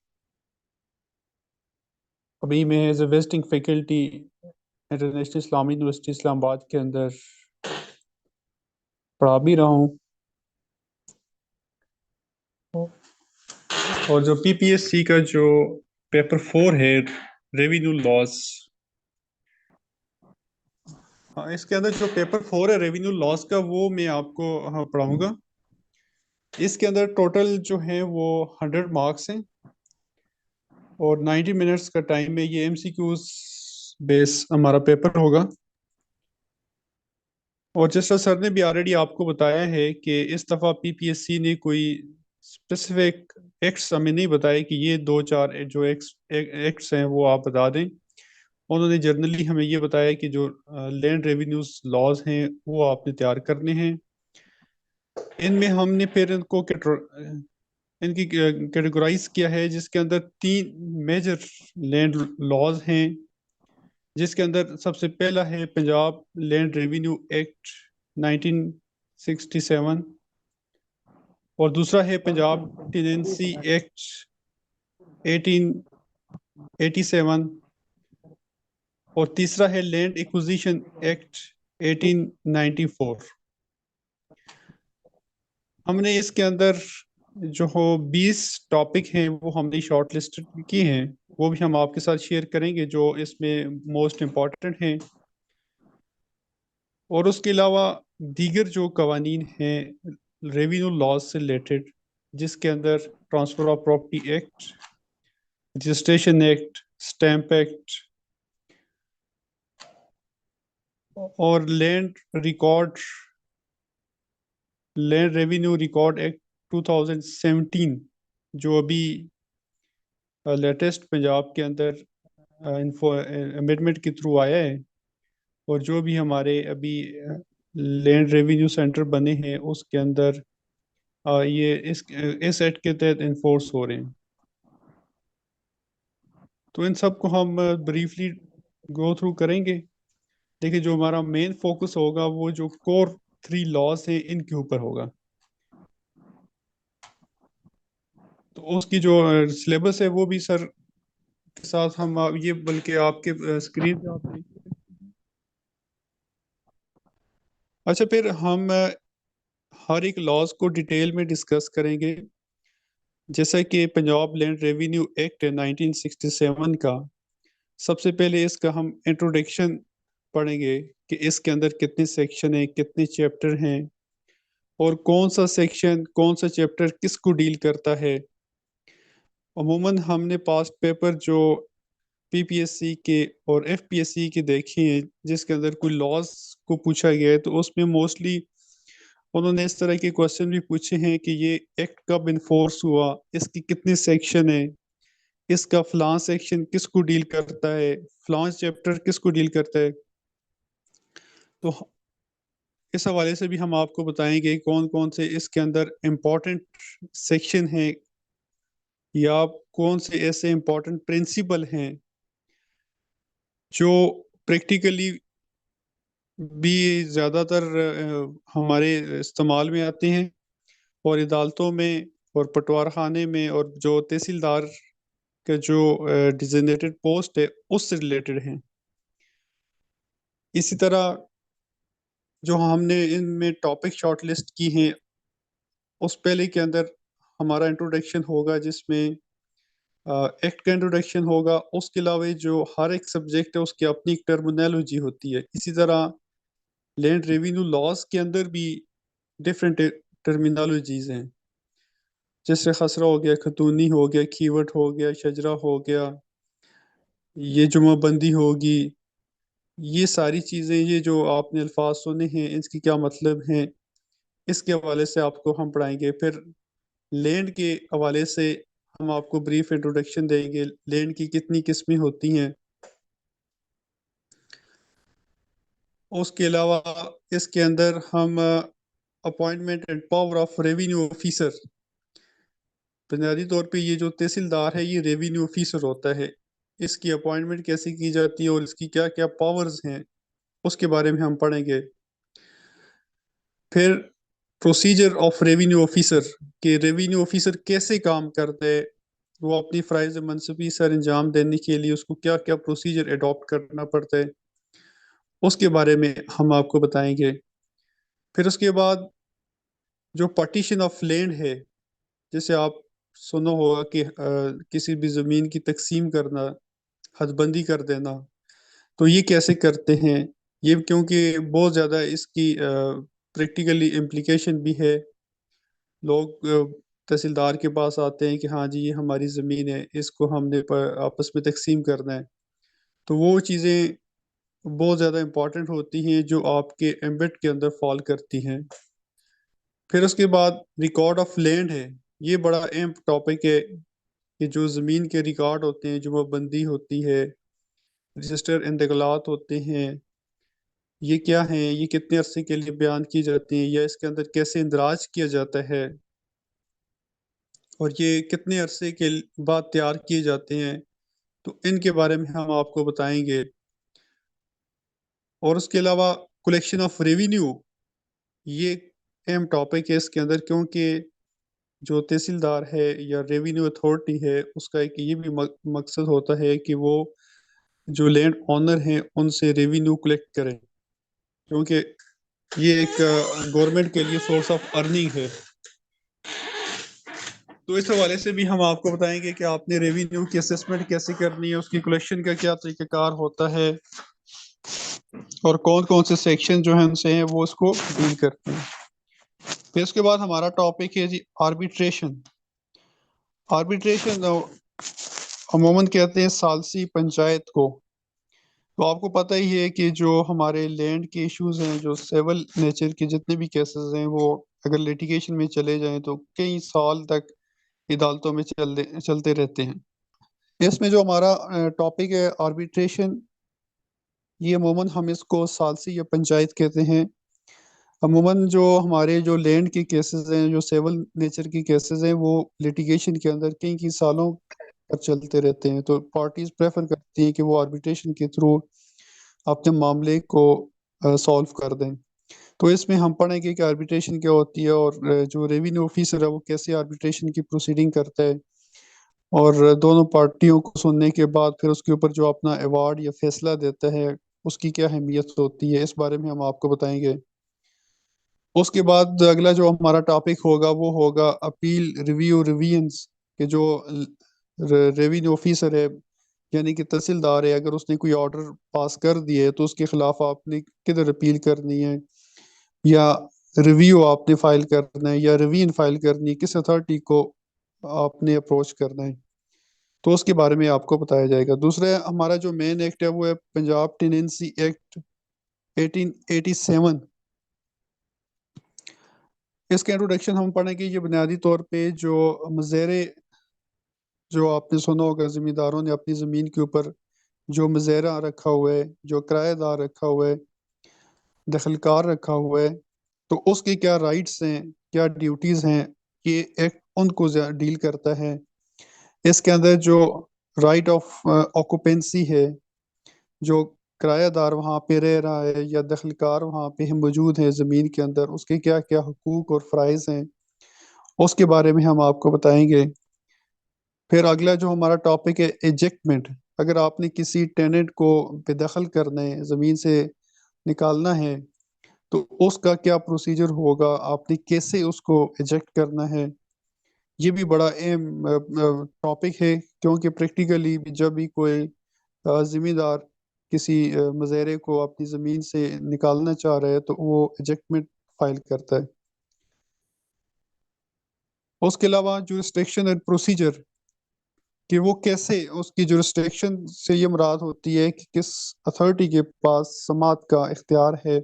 अभी मैं as a visiting faculty international Islami university Islamabad के अंदर पढ़ा भी रहा हूँ। और जो पीपीएससी का जो पेपर 4 है, रेवेन्यू लॉस, हाँ, इसके अंदर जो पेपर 4 है रेवेन्यू लॉस का, वो मैं आपको हाँ पढ़ाऊँगा। इसके अंदर टोटल जो है वो 100 मार्क्स हैं और 90 मिनट्स का टाइम है। ये एमसीक्यूज बेस हमारा पेपर होगा। और जैसा सर ने भी ऑलरेडी आपको बताया है कि इस दफ़ा पीपीएससी ने कोई स्पेसिफिक एक्ट्स हमें नहीं बताए कि ये दो चार जो एक्ट्स हैं वो आप बता दें। उन्होंने जनरली हमें ये बताया कि जो लैंड रेवेन्यूज लॉज हैं वो आपने तैयार करने हैं। इनमें हमने फिर इनकी कैटेगराइज किया है, जिसके अंदर 3 मेजर लैंड लॉज हैं। जिसके अंदर सबसे पहला है पंजाब लैंड रेवेन्यू एक्ट 1967, और दूसरा है पंजाब टेनेंसी एक्ट 1887, और तीसरा है लैंड एक्विजिशन एक्ट 1894। हमने इसके अंदर जो हो 20 टॉपिक हैं वो हमने शॉर्ट लिस्ट किए हैं, वो भी हम आपके साथ शेयर करेंगे जो इसमें मोस्ट इम्पॉर्टेंट हैं। और उसके अलावा दीगर जो कवानीन हैं रेवेन्यू लॉज से रिलेटेड, जिसके अंदर transfer of property act, registration act, stamp act, और लैंड रेवेन्यू रिकॉर्ड एक्ट 2017, जो अभी लेटेस्ट पंजाब के अंदर अमेंडमेंट के थ्रू आया है। और जो भी हमारे अभी लैंड रेवेन्यू सेंटर बने हैं उसके अंदर ये इस एक्ट के तहत इन्फोर्स हो रहे हैं। तो इन सब को हम ब्रीफली गो थ्रू करेंगे। देखिए, जो हमारा मेन फोकस होगा वो जो कोर 3 लॉज हैं इनके ऊपर होगा। तो उसकी जो सिलेबस है वो भी सर के साथ हम ये बल्कि आपके स्क्रीन पे आप देख सकते हैं। अच्छा, फिर हम हर एक लॉज को डिटेल में डिस्कस करेंगे। जैसा कि पंजाब लैंड रेवेन्यू एक्ट है 1967 का, सबसे पहले इसका हम इंट्रोडक्शन पढ़ेंगे कि इसके अंदर कितने सेक्शन हैं, कितने चैप्टर हैं, और कौन सा सेक्शन कौन सा चैप्टर किसको डील करता है। अमूमन हमने पास्ट पेपर जो पीपीएससी के और एफपीएससी के देखे हैं जिसके अंदर कोई लॉज को पूछा गया है, तो उसमें मोस्टली उन्होंने इस तरह के क्वेश्चन भी पूछे हैं कि ये एक्ट कब इन्फोर्स हुआ, इसके कितने सेक्शन है, इसका फलां सेक्शन किसको डील करता है, फलां चैप्टर किसको डील करता है। तो इस हवाले से भी हम आपको बताएंगे कौन कौन से इसके अंदर इम्पोर्टेंट सेक्शन हैं, या कौन से ऐसे इम्पोर्टेंट प्रिंसिपल हैं जो प्रैक्टिकली भी ज़्यादातर हमारे इस्तेमाल में आते हैं, और अदालतों में और पटवार खाने में, और जो तहसीलदार का जो डिजिग्नेटेड पोस्ट है उससे रिलेटेड हैं। इसी तरह जो हमने इनमें टॉपिक शॉर्टलिस्ट की हैं, उस पहले के अंदर हमारा इंट्रोडक्शन होगा, जिसमें एक्ट का इंट्रोडक्शन होगा। उसके अलावा जो हर एक सब्जेक्ट है उसकी अपनी एक टर्मिनोलॉजी होती है। इसी तरह लैंड रेवेन्यू लॉज के अंदर भी डिफरेंट टर्मिनोलॉजीज हैं, जैसे खसरा हो गया, खतूनी हो गया, खीवट हो गया, शजरा हो गया, ये जुमाबंदी होगी। ये सारी चीज़ें, ये जो आपने अल्फाज सुने हैं, इसकी क्या मतलब हैं, इसके हवाले से आपको हम पढ़ाएंगे। फिर लैंड के हवाले से हम आपको ब्रीफ इंट्रोडक्शन देंगे, लैंड की कितनी किस्में होती हैं। उसके अलावा इसके अंदर हम appointment and power of revenue officer, बुनियादी तौर पे ये जो तहसीलदार है ये रेवेन्यू ऑफिसर होता है। इसकी अपॉइंटमेंट कैसे की जाती है और इसकी क्या क्या पावर्स हैं, उसके बारे में हम पढ़ेंगे। फिर प्रोसीजर ऑफ रेवेन्यू ऑफिसर, कि रेवेन्यू ऑफिसर कैसे काम करता है, वो अपनी फ़राइज़ मनसबी सर अंजाम देने के लिए उसको क्या क्या प्रोसीजर अडॉप्ट करना पड़ता है, उसके बारे में हम आपको बताएंगे। फिर उसके बाद जो पार्टीशन ऑफ लैंड है, जैसे आप सुनो होगा कि किसी भी ज़मीन की तकसीम करना, हदबंदी कर देना, तो ये कैसे करते हैं ये, क्योंकि बहुत ज़्यादा इसकी प्रैक्टिकली इम्प्लीकेशन भी है। लोग तहसीलदार के पास आते हैं कि हाँ जी ये हमारी ज़मीन है, इसको हमने आपस में तकसीम करना है। तो वो चीज़ें बहुत ज़्यादा इम्पॉर्टेंट होती हैं जो आपके एम्बेड के अंदर फॉल करती हैं। फिर उसके बाद रिकॉर्ड ऑफ लैंड है। ये बड़ा अहम टॉपिक है कि जो ज़मीन के रिकॉर्ड होते हैं, जुमाबंदी होती है, रजिस्टर इंतकलात होते हैं, ये क्या हैं, ये कितने अरसे के लिए बयान की जाती हैं, या इसके अंदर कैसे इंदराज किया जाता है, और ये कितने अरसे के बाद तैयार किए जाते हैं, तो इनके बारे में हम आपको बताएंगे। और उसके अलावा कलेक्शन ऑफ रेवेन्यू, ये अहम टॉपिक है इसके अंदर, क्योंकि जो तहसीलदार है या रेवेन्यू अथॉरिटी है उसका एक ये भी मकसद होता है कि वो जो लैंड ऑनर हैं उनसे रेवेन्यू कलेक्ट करें, क्योंकि ये एक गवर्नमेंट के लिए सोर्स ऑफ अर्निंग है। तो इस हवाले से भी हम आपको बताएंगे कि आपने रेवेन्यू की असेसमेंट कैसे करनी है, उसकी कलेक्शन का क्या तरीक़ाकार होता है, और कौन कौन से सेक्शन जो हैं उनसे हैं वो उसको डील करते हैं। फिर उसके बाद हमारा टॉपिक है जी आर्बिट्रेशन। आर्बिट्रेशन अमूमन कहते हैं सालसी पंचायत को। तो आपको पता ही है कि जो हमारे लैंड के इश्यूज हैं, जो सिविल नेचर के जितने भी केसेस हैं, वो अगर लिटिगेशन में चले जाएं तो कई साल तक अदालतों में चलते रहते हैं। इसमें जो हमारा टॉपिक है आर्बिट्रेशन, ये अमूमन हम इसको सालसी या पंचायत कहते हैं। अमूमन जो हमारे जो लैंड के केसेस हैं, जो सिविल नेचर के केसेस हैं, वो लिटिगेशन के अंदर कई कई सालों तक चलते रहते हैं। तो पार्टीज प्रेफर करती हैं कि वो आर्बिट्रेशन के थ्रू अपने मामले को सॉल्व कर दें। तो इसमें हम पढ़ेंगे कि आर्बिट्रेशन क्या होती है, और जो रेवेन्यू ऑफिसर है वो कैसे आर्बिट्रेशन की प्रोसीडिंग करता है, और दोनों पार्टियों को सुनने के बाद फिर उसके ऊपर जो अपना अवार्ड या फैसला देता है उसकी क्या अहमियत होती है, इस बारे में हम आपको बताएंगे। उसके बाद अगला जो हमारा टॉपिक होगा वो होगा अपील रिव्यू रिविजन्स, के जो रेवेन्यू ऑफिसर है यानी कि तहसीलदार है, अगर उसने कोई ऑर्डर पास कर दिए तो उसके खिलाफ आपने किधर अपील करनी है, या रिव्यू आपने फाइल करना है, या रिवीजन फाइल करनी है, किस अथॉरिटी को आपने अप्रोच करना है, तो उसके बारे में आपको बताया जाएगा। दूसरा हमारा जो मेन एक्ट है वो है पंजाब टेनेंसी एक्ट 1887। इसका इंट्रोडक्शन हम पढ़ेंगे। ये बुनियादी तौर पे जो मज़ेरे, जो आपने सुना होगा, जिम्मेदारों ने अपनी ज़मीन के ऊपर जो मज़ेरा रखा हुआ है, जो किराएदार रखा हुआ है, दखलकार रखा हुआ है, तो उसके क्या राइट्स हैं, क्या ड्यूटीज़ हैं, ये एक्ट उनको डील करता है। इसके अंदर जो राइट ऑफ ऑक्यूपेंसी है, जो किरायादार वहाँ पे रह रहा है या दखलकार वहाँ पे मौजूद है ज़मीन के अंदर, उसके क्या क्या हुकूक और फ़राइज़ हैं, उसके बारे में हम आपको बताएंगे। फिर अगला जो हमारा टॉपिक है एजेक्टमेंट। अगर आपने किसी टेनेंट को बेदखल करना है, ज़मीन से निकालना है, तो उसका क्या प्रोसीजर होगा, आपने कैसे उसको एजेक्ट करना है। ये भी बड़ा अहम टॉपिक है, क्योंकि प्रैक्टिकली जब भी कोई जिम्मेदार किसी मज़ेरे को अपनी ज़मीन से निकालना चाह रहा है तो वो एजेक्टमेंट फाइल करता है। उसके अलावा जुरिस्डिक्शन एंड प्रोसीजर, कि वो कैसे, उसकी जुरिस्डिक्शन से ये मुराद होती है कि किस अथॉरिटी के पास समात का इख्तियार है,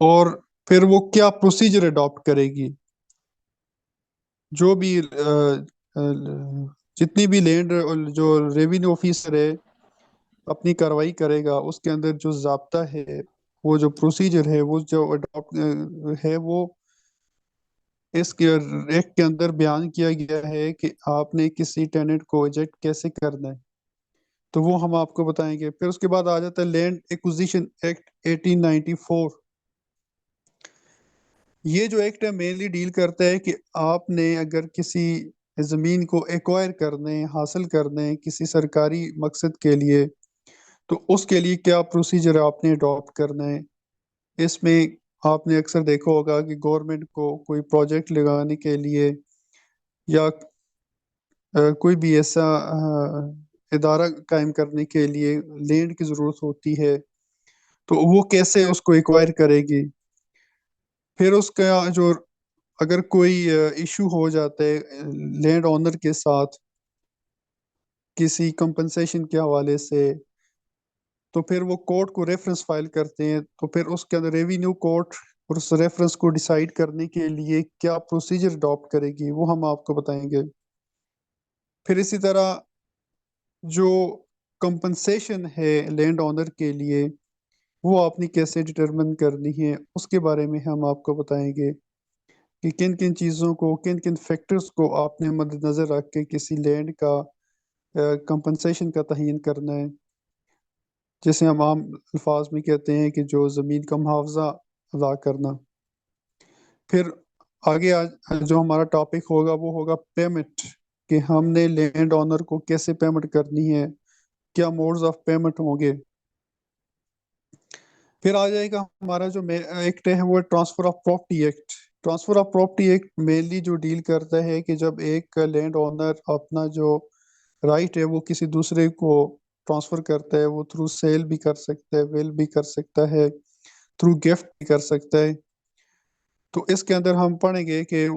और फिर वो क्या प्रोसीजर अडॉप्ट करेगी। जो भी जितनी भी लैंड जो रेवेन्यू ऑफिसर है अपनी कार्रवाई करेगा, उसके अंदर जो ज़ाब्ता है, वो जो प्रोसीजर है, वो जो अडॉप्ट है, वो इसके एक्ट के अंदर बयान किया गया है कि आपने किसी टेनेंट को इजेक्ट कैसे करना है। तो वो हम आपको बताएंगे। फिर उसके बाद आ जाता है लैंड एक्विजिशन एक्ट 1894। ये जो एक्ट है मेनली डील करता है कि आपने अगर किसी ज़मीन को एक्वायर करने, हासिल करने किसी सरकारी मकसद के लिए, तो उसके लिए क्या प्रोसीजर आपने अडॉप्ट करना है। इसमें आपने अक्सर देखा होगा कि गवर्नमेंट को कोई प्रोजेक्ट लगाने के लिए या कोई भी ऐसा इदारा कायम करने के लिए लैंड की ज़रूरत होती है, तो वो कैसे उसको एक्वायर करेगी। फिर उसका जो, अगर कोई इशू हो जाता है लैंड ओनर के साथ किसी कंपनसेशन के हवाले से, तो फिर वो कोर्ट को रेफरेंस फाइल करते हैं, तो फिर उसके अंदर रेवेन्यू कोर्ट और उस रेफरेंस को डिसाइड करने के लिए क्या प्रोसीजर अडॉप्ट करेगी, वो हम आपको बताएंगे। फिर इसी तरह जो कंपनसेशन है लैंड ओनर के लिए, वो आपने कैसे डिटरमिन करनी है, उसके बारे में हम आपको बताएंगे कि किन किन चीज़ों को, किन किन फैक्टर्स को आपने मद्देनज़र रख के किसी लैंड का कंपनसेशन का तयन करना है। जैसे हम आम अल्फाज में कहते हैं कि जो ज़मीन का मुआवजा अदा करना। फिर आगे जो हमारा टॉपिक होगा वो होगा पेमेंट, कि हमने लैंड ओनर को कैसे पेमेंट करनी है, क्या मोड्स ऑफ पेमेंट होंगे। फिर आ जाएगा हमारा जो एक्ट है वो transfer of property act. Transfer of property act mainly जो डील करता है कि जब एक लैंड ओनर अपना जो राइट है वो किसी दूसरे को ट्रांसफर करता है, वो थ्रू सेल भी कर सकता है, विल भी कर सकता है, थ्रू गिफ्ट भी कर सकता है। तो इसके अंदर हम पढ़ेंगे कि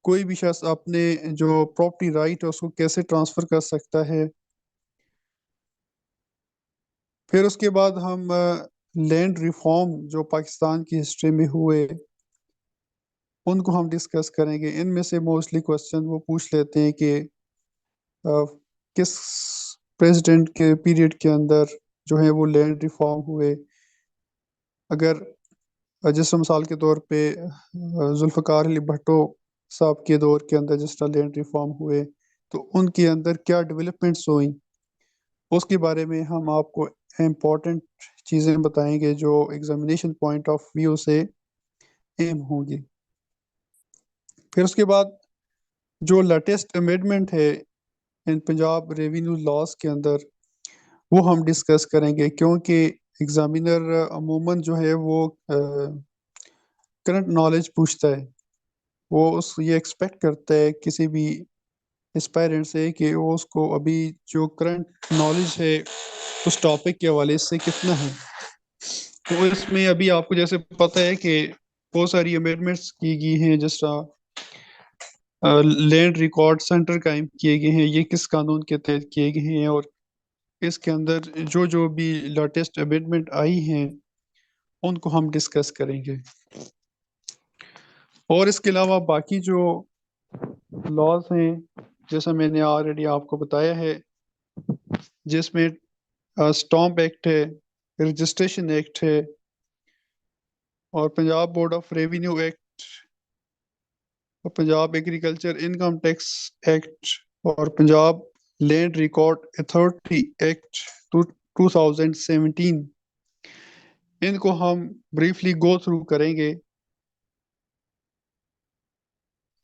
कोई भी शख्स अपने जो प्रॉपर्टी राइट है उसको कैसे ट्रांसफर कर सकता है। फिर उसके बाद हम लैंड रिफॉर्म जो पाकिस्तान की हिस्ट्री में हुए उनको हम डिस्कस करेंगे। इनमें से मोस्टली क्वेश्चन वो पूछ लेते हैं कि अ, किस प्रेसिडेंट के पीरियड के अंदर जो है वो लैंड रिफॉर्म हुए। अगर जैसे मिसाल के तौर पे जुल्फ़िकार अली भुट्टो साहब के दौर के अंदर जिस तरह लैंड रिफॉर्म हुए, तो उनके अंदर क्या डेवलपमेंट्स हुई, उसके बारे में हम आपको इम्पोर्टेंट चीज़ें बताएंगे जो एग्जामिनेशन पॉइंट ऑफ व्यू से एम होंगी। फिर उसके बाद जो लेटेस्ट अमेंडमेंट है इन पंजाब रेवेन्यू लॉज के अंदर, वो हम डिस्कस करेंगे, क्योंकि एग्जामिनर अमूमन जो है वो करंट नॉलेज पूछता है। वो उस ये एक्सपेक्ट करता है किसी भी एस्पायरेंट से कि वो उसको अभी जो करंट नॉलेज है उस टॉपिक के हवाले से कितना है। तो इसमें अभी आपको जैसे पता है कि बहुत सारी अमेंडमेंट्स की गई हैं, जिस तरह लैंड रिकॉर्ड सेंटर कायम किए गए हैं, ये किस कानून के तहत किए गए हैं, और इसके अंदर जो जो भी लेटेस्ट अमेंडमेंट आई हैं उनको हम डिस्कस करेंगे। और इसके अलावा बाकी जो लॉज हैं, जैसा मैंने ऑलरेडी आपको बताया है, जिसमें स्टॉम्प एक्ट है, रजिस्ट्रेशन एक्ट है, और Punjab board of revenue act, और Punjab agriculture income tax act, और Punjab land record authority act 2017, इनको हम ब्रीफली गो थ्रू करेंगे,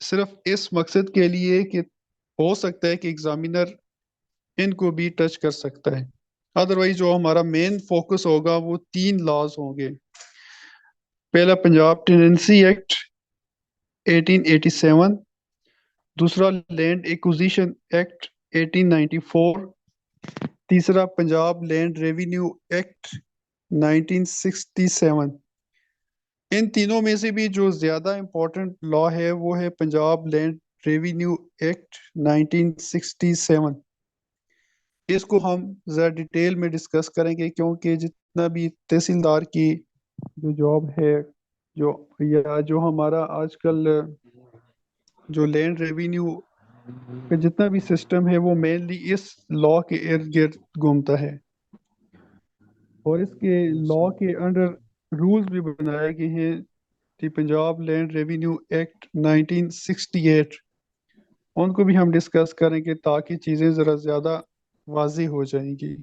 सिर्फ इस मकसद के लिए कि हो सकता है कि एग्जामिनर इनको भी टच कर सकता है। अदरवाइज जो हमारा मेन फोकस होगा वो तीन लॉज होंगे। पहला पंजाब टेनेंसी एक्ट 1887, दूसरा लैंड एक्विजिशन एक्ट 1894, तीसरा पंजाब लैंड रेवेन्यू एक्ट 1967। इन तीनों में से भी जो ज्यादा इम्पोर्टेंट लॉ है वो है पंजाब लैंड रेवेन्यू एक्ट 1967। इसको हम ज़रा डिटेल में डिस्कस करेंगे, क्योंकि जितना भी तहसीलदार की जो जॉब है, जो या जो हमारा आजकल जो लैंड रेवेन्यू का जितना भी सिस्टम है वो मेनली इस लॉ के इर्द गिर्द घूमता है। और इसके लॉ के अंडर रूल्स भी बनाए गए हैं, दी पंजाब लैंड रेवेन्यू एक्ट 1968। उनको भी हम डिस्कस करेंगे ताकि चीज़ें ज़रा ज़्यादा वाजी हो जाएंगी।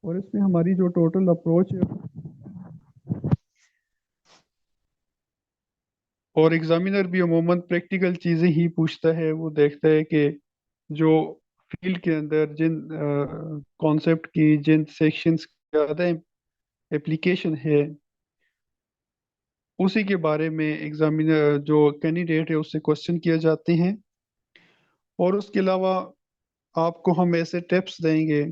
और इसमें हमारी जो टोटल अप्रोच है, और एग्जामिनर भी अमूमन प्रैक्टिकल चीज़ें ही पूछता है, वो देखता है कि जो फील्ड के अंदर जिन कॉन्सेप्ट की, जिन सेक्शंस की ज़्यादा एप्लीकेशन है, उसी के बारे में एग्जामिनर जो कैंडिडेट है उससे क्वेश्चन किए जाते हैं। और उसके अलावा आपको हम ऐसे टिप्स देंगे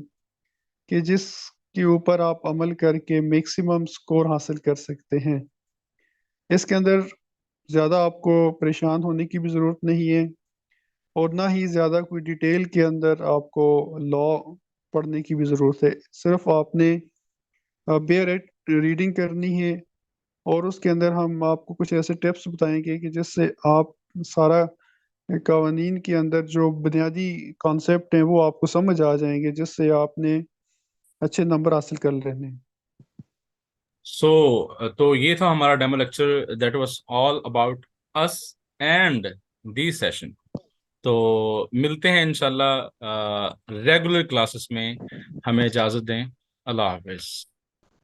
कि जिसके ऊपर आप अमल करके मैक्सिमम स्कोर हासिल कर सकते हैं। इसके अंदर ज़्यादा आपको परेशान होने की भी ज़रूरत नहीं है, और ना ही ज़्यादा कोई डिटेल के अंदर आपको लॉ पढ़ने की भी ज़रूरत है। सिर्फ आपने बेयर इट रीडिंग करनी है, और उसके अंदर हम आपको कुछ ऐसे टिप्स बताएंगे कि जिससे आप सारा कवानीन के अंदर जो बुनियादी कॉन्सेप्ट हैं वो आपको समझ आ जाएंगे, जिससे आपने अच्छे नंबर हासिल कर लेने। सो तो ये था हमारा demo lecture, that was all about us and the session. तो मिलते हैं इंशाल्लाह रेगुलर क्लासेस में। हमें इजाज़त दें। अल्लाह हाफिज।